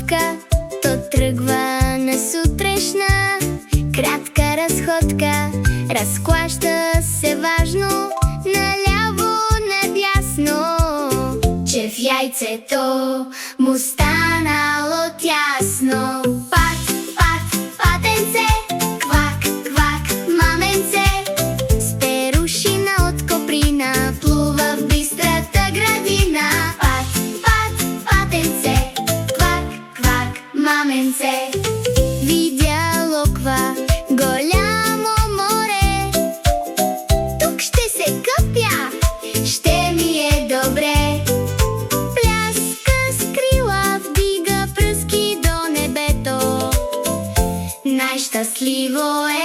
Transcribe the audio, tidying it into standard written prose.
разходка, то тръгва на сутрешна кратка разходка. Разклаща се важно наляво, надясно, че в яйцето му станало тясно. Пат, пат, патенце, квак, квак, маменце, с перушина от коприна плува в бистрата градина. Пат, пат, патенце, квак, квак, маменце, видя локва голямо море. Тук ще се къпя, ще ми е добре. Пляска с крила, вдига пръски до небето. Най-щастливо е